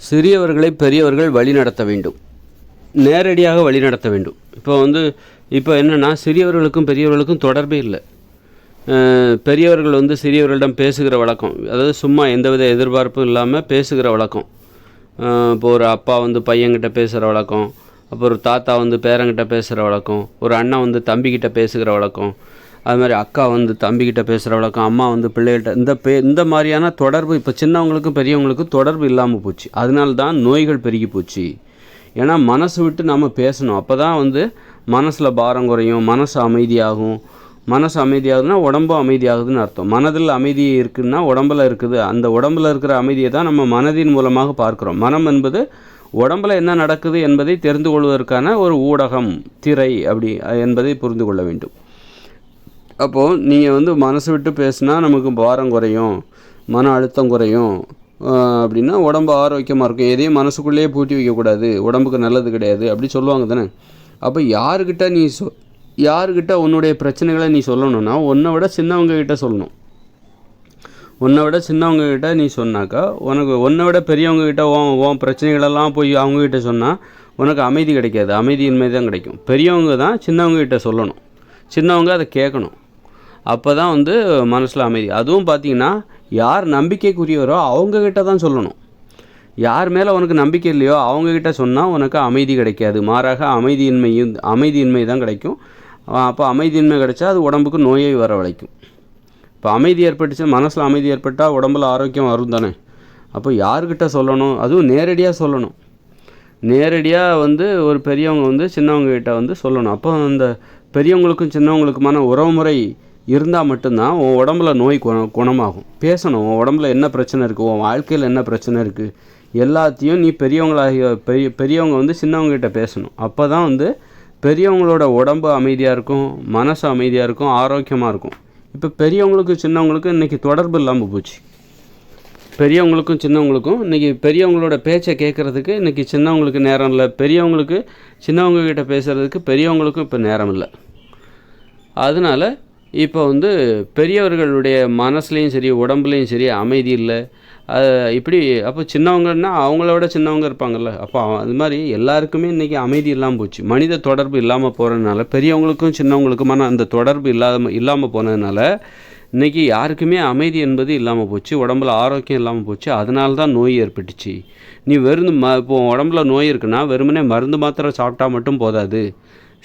சிறியவர்களை பெரியவர்கள் வழிநடத்த வேண்டும், நேரடியாக வழிநடத்த வேண்டும். இப்போ என்னென்னா, சிறியவர்களுக்கும் பெரியவர்களுக்கும் தொடர்பே இல்லை. பெரியவர்கள் சிறியவர்களிடம் பேசுகிற வழக்கம், அதாவது சும்மா எந்தவித எதிர்பார்ப்பும் இல்லாமல் பேசுகிற வழக்கம். இப்போ ஒரு அப்பா பையன்கிட்ட பேசுகிற வழக்கம், அப்போ ஒரு தாத்தா பேரங்கிட்ட பேசுகிற வழக்கம், ஒரு அண்ணன் தம்பிக்கிட்ட பேசுகிற வழக்கம், அது மாதிரி அக்கா தம்பிக்கிட்ட பேசுகிற வழக்கம், அம்மா பிள்ளைகிட்ட இந்த மாதிரியான தொடர்பு இப்போ சின்னவங்களுக்கும் பெரியவங்களுக்கும் தொடர்பு இல்லாமல் போச்சு. அதனால தான் நோய்கள் பெருகி போச்சு. ஏன்னா மனசு விட்டு நாம் பேசணும். அப்போ தான் மனசில் பாரம் குறையும், மனசு அமைதியாகும். மனசு அமைதியாகுதுன்னா உடம்பும் அமைதியாகுதுன்னு அர்த்தம். மனதில் அமைதி இருக்குதுன்னா உடம்பில் இருக்குது. அந்த உடம்பில் இருக்கிற அமைதியை தான் நம்ம மனதின் மூலமாக பார்க்குறோம். மனம் என்பது உடம்பில் என்ன நடக்குது என்பதை தெரிந்து கொள்வதற்கான ஒரு ஊடகம், திரை அப்படி என்பதை புரிந்து கொள்ள வேண்டும். அப்போது நீங்கள் மனசு விட்டு பேசுனா நமக்கு பாரம் குறையும், மன அழுத்தம் குறையும் அப்படின்னா உடம்பு ஆரோக்கியமாக இருக்கும். எதையும் மனசுக்குள்ளேயே பூட்டி வைக்கக்கூடாது, உடம்புக்கு நல்லது கிடையாது அப்படி சொல்லுவாங்க தானே. அப்போ யாருக்கிட்ட உன்னுடைய பிரச்சனைகளை நீ சொல்லணும்னா உன்னை விட சின்னவங்ககிட்ட சொல்லணும். உன்னை விட சின்னவங்ககிட்ட நீ சொன்னாக்கா உன்னை விட பெரியவங்ககிட்ட உன் பிரச்சனைகளெல்லாம் போய் அவங்கக்கிட்ட சொன்னால் உனக்கு அமைதி கிடைக்காது, அமைதியின்மை தான் கிடைக்கும். பெரியவங்க தான் சின்னவங்ககிட்ட சொல்லணும், சின்னவங்க அதை கேட்கணும். அப்போ தான் மனசில் அமைதி. அதுவும் பார்த்திங்கன்னா, யார் நம்பிக்கைக்குரியவரோ அவங்கக்கிட்ட தான் சொல்லணும். யார் மேலே உனக்கு நம்பிக்கை இல்லையோ அவங்கக்கிட்ட சொன்னால் உனக்கு அமைதி கிடைக்காது, மாறாக அமைதியின்மை தான் கிடைக்கும். அப்போ அமைதியின்மை கிடைச்சா அது உடம்புக்கு நோயை வரவழைக்கும். இப்போ அமைதி ஏற்பட்டுச்சு, மனசில் அமைதி ஏற்பட்டால் உடம்புல ஆரோக்கியம் வரும் தானே. அப்போ யார்கிட்ட சொல்லணும், அதுவும் நேரடியாக சொல்லணும். நேரடியாக ஒரு பெரியவங்க சின்னவங்ககிட்ட சொல்லணும். அப்போ அந்த பெரியவங்களுக்கும் சின்னவங்களுக்குமான உறவுமுறை இருந்தால் மட்டும்தான் உன் உடம்புல நோய் குணமாகும். பேசணும், உன் உடம்புல என்ன பிரச்சனை இருக்குது, உன் வாழ்க்கையில் என்ன பிரச்சனை இருக்குது, எல்லாத்தையும் நீ பெரியவங்க சின்னவங்ககிட்ட பேசணும். அப்போ தான் பெரியவங்களோட உடம்பு அமைதியாக இருக்கும், மனசு அமைதியாக இருக்கும், ஆரோக்கியமாக இருக்கும். இப்போ பெரியவங்களுக்கும் சின்னவங்களுக்கும் இன்றைக்கி தொடர்பு இல்லாமல் போச்சு. பெரியவங்களுக்கும் சின்னவங்களுக்கும் இன்றைக்கி பெரியவங்களோட பேச்சை கேட்குறதுக்கு இன்றைக்கி சின்னவங்களுக்கு நேரம் இல்லை, பெரியவங்களுக்கு சின்னவங்ககிட்ட பேசுகிறதுக்கு பெரியவங்களுக்கும் இப்போ நேரம் இல்லை. அதனால் இப்போ பெரியவர்களுடைய மனசுலேயும் சரி உடம்புலேயும் சரி அமைதி இல்லை. இப்படி அப்போ சின்னவங்கன்னா அவங்களோட சின்னவங்க இருப்பாங்கள்ல, அப்போ அது மாதிரி எல்லாருக்குமே இன்றைக்கி அமைதி இல்லாமல் போச்சு. மனித தொடர்பு இல்லாமல் போகிறதுனால, பெரியவங்களுக்கும் சின்னவங்களுக்குமான அந்த தொடர்பு இல்லாமல் போனதுனால இன்றைக்கி யாருக்குமே அமைதி என்பது இல்லாமல் போச்சு, உடம்புல ஆரோக்கியம் இல்லாமல் போச்சு. அதனால தான் நோய் ஏற்பட்டுச்சு. நீ இப்போ உடம்புல நோய் இருக்குன்னா வெறுமனே மருந்து மாத்திரை சாப்பிட்டா மட்டும் போதாது.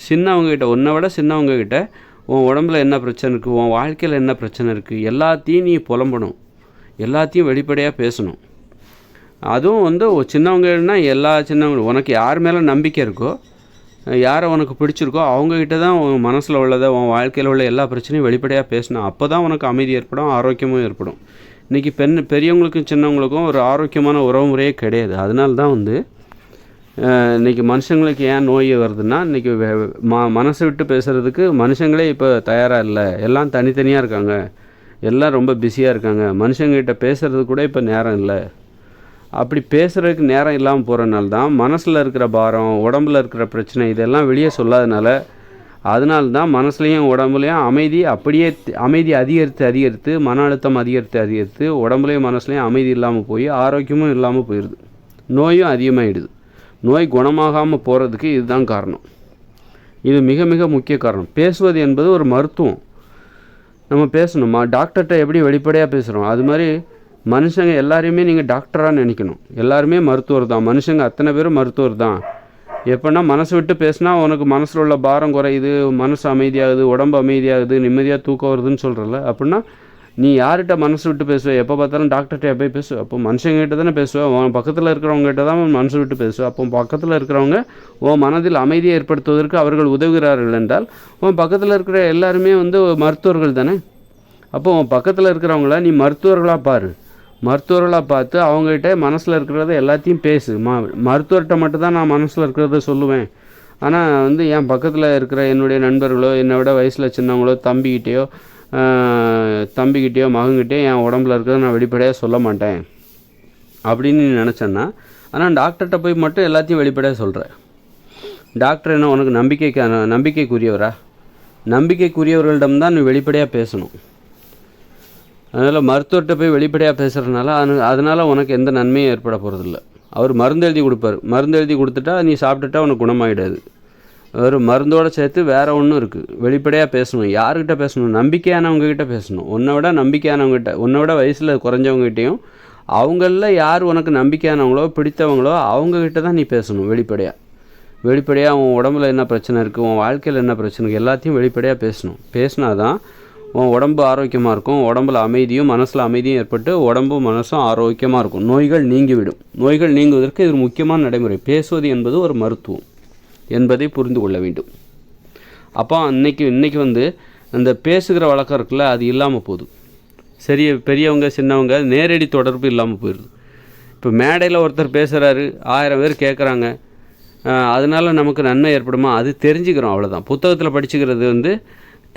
சின்னவங்ககிட்ட, உன்னை விட சின்னவங்ககிட்ட உன் உடம்புல என்ன பிரச்சனை இருக்குது, உன் வாழ்க்கையில் என்ன பிரச்சனை இருக்குது, எல்லாத்தையும் நீ புலம்பணும், எல்லாத்தையும் வெளிப்படையாக பேசணும். அதுவும் சின்னவங்கன்னா எல்லா சின்னவங்களும் உனக்கு யார் மேலே நம்பிக்கை இருக்கோ, யாரை உனக்கு பிடிச்சிருக்கோ அவங்கக்கிட்ட தான் உன் மனசில் உள்ளதை, உன் வாழ்க்கையில் உள்ள எல்லா பிரச்சனையும் வெளிப்படையாக பேசணும். அப்போ தான் உனக்கு அமைதி ஏற்படும், ஆரோக்கியமும் ஏற்படும். இன்றைக்கி பெரியவங்களுக்கும் சின்னவங்களுக்கும் ஒரு ஆரோக்கியமான உறவு முறையே கிடையாது. அதனால தான் இன்றைக்கி மனுஷங்களுக்கு ஏன் நோய் வருதுன்னா, இன்றைக்கி மனசை விட்டு பேசுகிறதுக்கு மனுஷங்களே இப்போ தயாராக இல்லை. எல்லாம் தனித்தனியாக இருக்காங்க, எல்லாம் ரொம்ப பிஸியாக இருக்காங்க. மனுஷங்கிட்ட பேசுகிறது கூட இப்போ நேரம் இல்லை. அப்படி பேசுகிறதுக்கு நேரம் இல்லாமல் போகிறதுனால தான் மனசில் இருக்கிற பாரம், உடம்பில் இருக்கிற பிரச்சனை இதெல்லாம் வெளியே சொல்லாதனால, அதனால தான் மனசுலேயும் உடம்புலையும் அமைதி அதிகரித்து மன அழுத்தம் அதிகரித்து உடம்புலையும் மனசுலையும் அமைதி இல்லாமல் போய் ஆரோக்கியமும் இல்லாமல் போயிடுது, நோயும் அதிகமாகிடுது. நோய் குணமாகாமல் போகிறதுக்கு இதுதான் காரணம். இது மிக மிக முக்கிய காரணம். பேசுவது என்பது ஒரு மருத்துவம். நம்ம பேசணுமா, டாக்டர்கிட்ட எப்படி வெளிப்படையாக பேசுகிறோம் அது மாதிரி மனுஷங்க எல்லாரையுமே நீங்கள் டாக்டராக நினைக்கணும். எல்லாருமே மருத்துவர் தான், மனுஷங்க அத்தனை பேரும் மருத்துவர் தான். எப்போன்னா மனசு விட்டு பேசினா உனக்கு மனசில் உள்ள பாரம் குறையுது, மனசு அமைதியாகுது, உடம்பு அமைதியாகுது, நிம்மதியாக தூக்கம் வருதுன்னு சொல்கிறல. அப்படின்னா நீ யார்கிட்ட மனசு விட்டு பேசுவேன், எப்போ பார்த்தாலும் டாக்டர்கிட்ட போய் பேசுவேன். அப்போ மனுஷங்கிட்ட தானே பேசுவேன், உன் பக்கத்தில் இருக்கிறவங்ககிட்ட தான் மனசு விட்டு பேசுவேன். அப்போ பக்கத்தில் இருக்கிறவங்க உன் மனதில் அமைதியை ஏற்படுத்துவதற்கு அவர்கள் உதவுகிறார்கள் என்றால் உன் பக்கத்தில் இருக்கிற எல்லாருமே மருத்துவர்கள் தானே. அப்போ உன் பக்கத்தில் இருக்கிறவங்கள நீ மருத்துவர்களாக பாரு, மருத்துவர்களாக பார்த்து அவங்ககிட்ட மனசில் இருக்கிறத எல்லாத்தையும் பேசு. மருத்துவர்கிட்ட மட்டும்தான் நான் மனசில் இருக்கிறத சொல்லுவேன். ஆனால் என் பக்கத்தில் இருக்கிற என்னுடைய நண்பர்களோ, என்னை விட வயசில் சின்னவங்களோ, தம்பிக்கிட்டேயோ மகன்கிட்டேயோ என் உடம்புல இருக்கிறத நான் வெளிப்படையாக சொல்ல மாட்டேன் அப்படின்னு நீ நினச்சேன்னா, ஆனால் டாக்டர்கிட்ட போய் மட்டும் எல்லாத்தையும் வெளிப்படையாக சொல்கிறேன். டாக்டர் என்ன உனக்கு நம்பிக்கைக்குரியவரா? நம்பிக்கைக்குரியவர்களிடம்தான் நீ வெளிப்படையாக பேசணும். அதனால் மருத்துவர்கிட்ட போய் வெளிப்படையாக பேசுகிறதுனால அதனால் உனக்கு எந்த நன்மையும் ஏற்பட போகிறதில்ல. அவர் மருந்து எழுதி கொடுப்பார். மருந்து எழுதி கொடுத்துட்டா நீ சாப்பிட்டுட்டா உனக்கு குணமாகிடாது. ஒரு மருந்தோடு சேர்த்து வேறு ஒன்றும் இருக்குது. வெளிப்படையாக பேசணும். யார்கிட்ட பேசணும்? நம்பிக்கையானவங்ககிட்ட பேசணும். உன்னை விட நம்பிக்கையானவங்ககிட்ட, உன்னை விட வயசில் குறைஞ்சவங்ககிட்டையும் அவங்களில் யார் உனக்கு நம்பிக்கையானவங்களோ பிடித்தவங்களோ அவங்கக்கிட்ட தான் நீ பேசணும். வெளிப்படையாக உன் உடம்புல என்ன பிரச்சனை இருக்குது, உன் வாழ்க்கையில் என்ன பிரச்சனை இருக்குது, எல்லாத்தையும் வெளிப்படையாக பேசணும். பேசினா தான் உன் உடம்பு ஆரோக்கியமாக இருக்கும். உடம்புல அமைதியும் மனசில் அமைதியும் ஏற்பட்டு உடம்பும் மனசும் ஆரோக்கியமாக இருக்கும். நோய்கள் நீங்கிவிடும். நோய்கள் நீங்குவதற்கு இது முக்கியமான நடைமுறை. பேசுவது என்பது ஒரு மருத்துவம் என்பதை புரிந்து கொள்ள வேண்டும். அப்போ இன்றைக்கி வந்து அந்த பேசுகிற வழக்கம் இருக்குல்ல, அது இல்லாமல் போகுது. சரி, பெரியவங்க சின்னவங்க நேரடி தொடர்பு இல்லாமல் போயிடுது. இப்போ மேடையில் ஒருத்தர் பேசுகிறாரு, 1000 பேர் கேட்குறாங்க, அதனால் நமக்கு நன்மை ஏற்படுமா? அது தெரிஞ்சுக்கிறோம், அவ்வளோதான். புத்தகத்தில் படிச்சுக்கிறது வந்து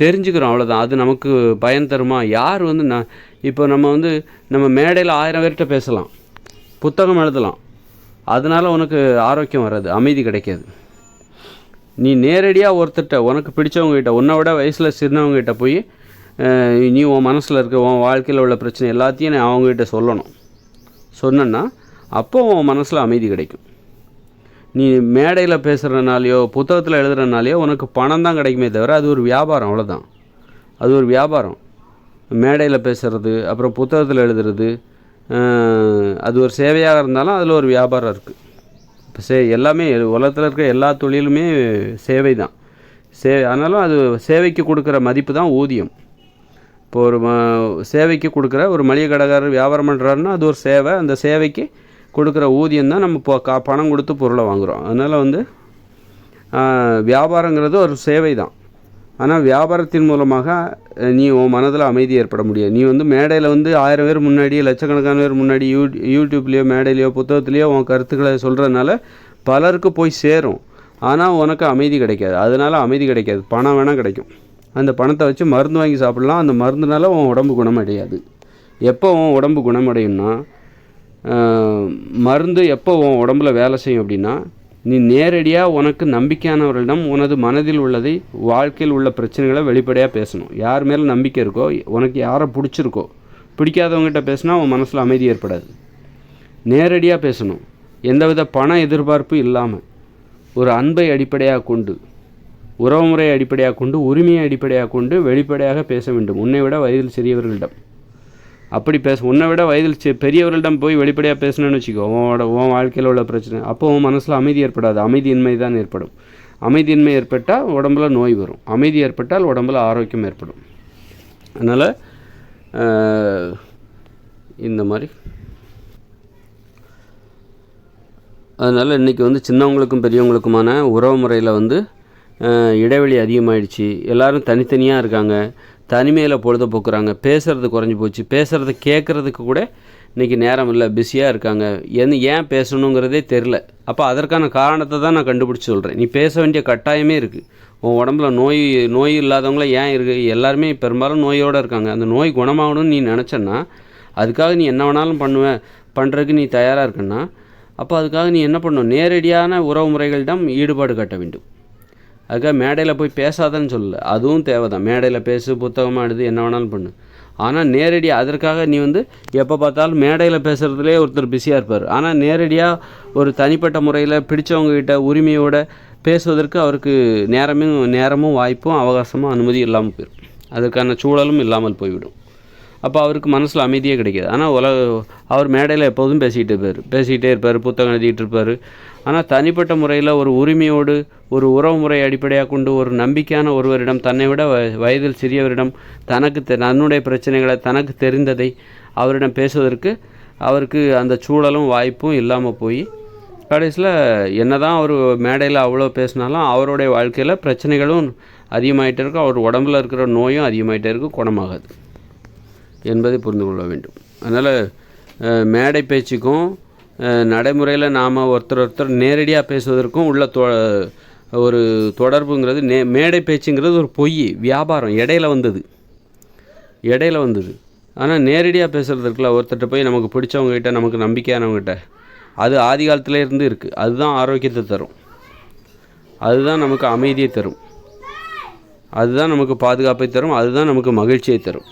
தெரிஞ்சுக்கிறோம், அவ்வளோதான். அது நமக்கு பயன் தருமா? யார் வந்து இப்போ நம்ம மேடையில் 1000 பேர்கிட்ட பேசலாம், புத்தகம் எழுதலாம், அதனால் உனக்கு ஆரோக்கியம் வராது, அமைதி கிடைக்காது. நீ நேரடியாக ஒருத்தர்கிட்ட உனக்கு பிடிச்சவங்ககிட்ட, உன்னை விட வயசில் சின்னவங்ககிட்ட போய் நீ உன் மனசில் இருக்க உன் வாழ்க்கையில் உள்ள பிரச்சனை எல்லாத்தையும் நீ அவங்ககிட்ட சொல்லணும். சொன்னா அப்போ உன் மனசில் அமைதி கிடைக்கும். நீ மேடையில் பேசுகிறனாலையோ புத்தகத்தில் எழுதுறனாலையோ உனக்கு பணம் தான் கிடைக்குமே தவிர அது ஒரு வியாபாரம், அவ்வளோதான். அது ஒரு வியாபாரம். மேடையில் பேசுகிறது அப்புறம் புத்தகத்தில் எழுதுறது அது ஒரு சேவையாக இருந்தாலும் அதில் ஒரு வியாபாரம் இருக்குது. இப்போ எல்லாமே உலகத்தில் இருக்கிற எல்லா தொழிலுமே சேவை தான். ஆனாலும் அது சேவைக்கு கொடுக்குற மதிப்பு தான் ஊதியம். இப்போ ஒரு சேவைக்கு கொடுக்குற ஒரு மளிகை கடைக்காரர் வியாபாரம் பண்ணுறாருன்னா அது ஒரு சேவை. அந்த சேவைக்கு கொடுக்குற ஊதியம் தான் நம்ம இப்போ பணம் கொடுத்து பொருளை வாங்குகிறோம். அதனால் வந்து வியாபாரங்கிறது ஒரு சேவை தான். ஆனால் வியாபாரத்தின் மூலமாக நீ உன் மனதில் அமைதி ஏற்பட முடியாது. நீ வந்து மேடையில் வந்து 1000 பேர் முன்னாடி, லட்சக்கணக்கான பேர் முன்னாடி யூடியூப்லேயோ மேடையிலையோ புத்தகத்துலேயோ உன் கருத்துக்களை சொல்கிறதுனால பலருக்கு போய் சேரும். ஆனால் உனக்கு அமைதி கிடைக்காது. அதனால் அமைதி கிடைக்காது. பணம் வேணால் கிடைக்கும். அந்த பணத்தை வச்சு மருந்து வாங்கி சாப்பிட்லாம். அந்த மருந்துனால உன் உடம்பு குணமடையாது. எப்போ உன் உடம்பு குணமடையும்னா, மருந்து எப்போ உன் உடம்புல வேலை செய்யும் அப்படின்னா, நீ நேரடியாக உனக்கு நம்பிக்கையானவர்களிடம் உனது மனதில் உள்ளதை, வாழ்க்கையில் உள்ள பிரச்சனைகளை வெளிப்படையாக பேசணும். யார் மேலே நம்பிக்கை இருக்கோ, உனக்கு யாரை பிடிச்சிருக்கோ, பிடிக்காதவங்ககிட்ட பேசினா உன் மனசில் அமைதி ஏற்படாது. நேரடியாக பேசணும். எந்தவித பண எதிர்பார்ப்பு இல்லாமல், ஒரு அன்பை அடிப்படையாக கொண்டு, உறவுமுறையை அடிப்படையாக கொண்டு, உரிமையை அடிப்படையாக கொண்டு வெளிப்படையாக பேச வேண்டும். உன்னை விட வயதில் சிறியவர்களிடம் அப்படி உன்னை விட வயதில் பெரியவர்களிடம் போய் வெளிப்படையாக பேசணும்னு வச்சுக்கோ, உன் வாழ்க்கையில் உள்ள பிரச்சனை, அப்போ உன் மனசில் அமைதி ஏற்படாது. அமைதியின்மை தான் ஏற்படும். அமைதியின்மை ஏற்பட்டால் உடம்புல நோய் வரும். அமைதி ஏற்பட்டால் உடம்புல ஆரோக்கியம் ஏற்படும். அதனால் இந்த மாதிரி அதனால் இன்றைக்கி வந்து சின்னவங்களுக்கும் பெரியவங்களுக்குமான உறவு முறையில் வந்து இடைவெளி அதிகமாகிடுச்சு. எல்லோரும் தனித்தனியாக இருக்காங்க. தனிமையில் பொழுத போக்குறாங்க. பேசுகிறது குறைஞ்சி போச்சு. பேசுகிறத கேட்குறதுக்கு கூட இன்றைக்கி நேரம் இல்லை, பிஸியாக இருக்காங்க. ஏன் பேசணுங்கிறதே தெரில. அப்போ அதற்கான காரணத்தை தான் நான் கண்டுபிடிச்சி சொல்கிறேன். நீ பேச வேண்டிய கட்டாயமே இருக்குது. உன் உடம்புல நோய் இல்லாதவங்கள ஏன் இருக்குது? எல்லாருமே பெரும்பாலும் நோயோடு இருக்காங்க. அந்த நோய் குணமாகணும்னு நீ நினச்சன்னா, அதுக்காக நீ என்ன வேணாலும் பண்ணுறதுக்கு நீ தயாராக இருக்கன்னா, அப்போ அதுக்காக நீ என்ன பண்ணணும்? நேரடியான உறவு முறைகளிடம் ஈடுபாடு காட்ட வேண்டும். அதுக்காக மேடையில் போய் பேசாதன்னு சொல்லலை, அதுவும் தேவை தான். மேடையில் பேசு, புத்தகமாக எழுது, என்ன வேணாலும் பண்ணு. ஆனால் நேரடியாக அதற்காக நீ வந்து எப்போ பார்த்தாலும் மேடையில் பேசுகிறதுலே ஒருத்தர் பிஸியாக இருப்பார். ஆனால் நேரடியாக ஒரு தனிப்பட்ட முறையில் பிடிச்சவங்ககிட்ட உரிமையோடு பேசுவதற்கு அவருக்கு நேரமும் வாய்ப்பும் அவகாசமும் அனுமதி இல்லாமல் போயிடும். அதற்கான சூழலும் இல்லாமல் போய்விடும். அப்போ அவருக்கு மனசில் அமைதியே கிடைக்காது. ஆனால் அவர் மேடையில் எப்போதும் பேசிக்கிட்டே இருப்பார், புத்தகம் எழுதிக்கிட்டு இருப்பார். ஆனால் தனிப்பட்ட முறையில் ஒரு உரிமையோடு, ஒரு உறவு முறை அடிப்படையாக கொண்டு, ஒரு நம்பிக்கையான ஒருவரிடம், தன்னை விட வயதில் சிறியவரிடம் தன்னுடைய பிரச்சனைகளை, தனக்கு தெரிந்ததை அவரிடம் பேசுவதற்கு அவருக்கு அந்த சூழலும் வாய்ப்பும் இல்லாமல் போய் கடைசியில் என்ன தான் அவர் மேடையில் அவ்வளோ பேசினாலும் அவருடைய வாழ்க்கையில் பிரச்சனைகளும் அதிகமாகிட்டே இருக்கும். அவர் உடம்பில் இருக்கிற நோயும் அதிகமாகிட்டே இருக்கும், குணமாகாது என்பதை புரிந்து கொள்ள வேண்டும். அதனால் மேடை பேச்சுக்கும் நடைமுறையில் நாம் ஒருத்தர் நேரடியாக பேசுவதற்கும் உள்ள ஒரு தொடர்புங்கிறது, மேடை பேச்சுங்கிறது ஒரு பொய் வியாபாரம், இடையில வந்தது. ஆனால் நேரடியாக பேசுகிறதுக்குள்ள ஒருத்தர்கிட்ட போய் நமக்கு பிடிச்சவங்ககிட்ட, நமக்கு நம்பிக்கையானவங்ககிட்ட, அது ஆதி காலத்தில் இருந்து இருக்குது. அதுதான் ஆரோக்கியத்தை தரும், அதுதான் நமக்கு அமைதியை தரும், அதுதான் நமக்கு பாதுகாப்பை தரும், அதுதான் நமக்கு மகிழ்ச்சியை தரும்.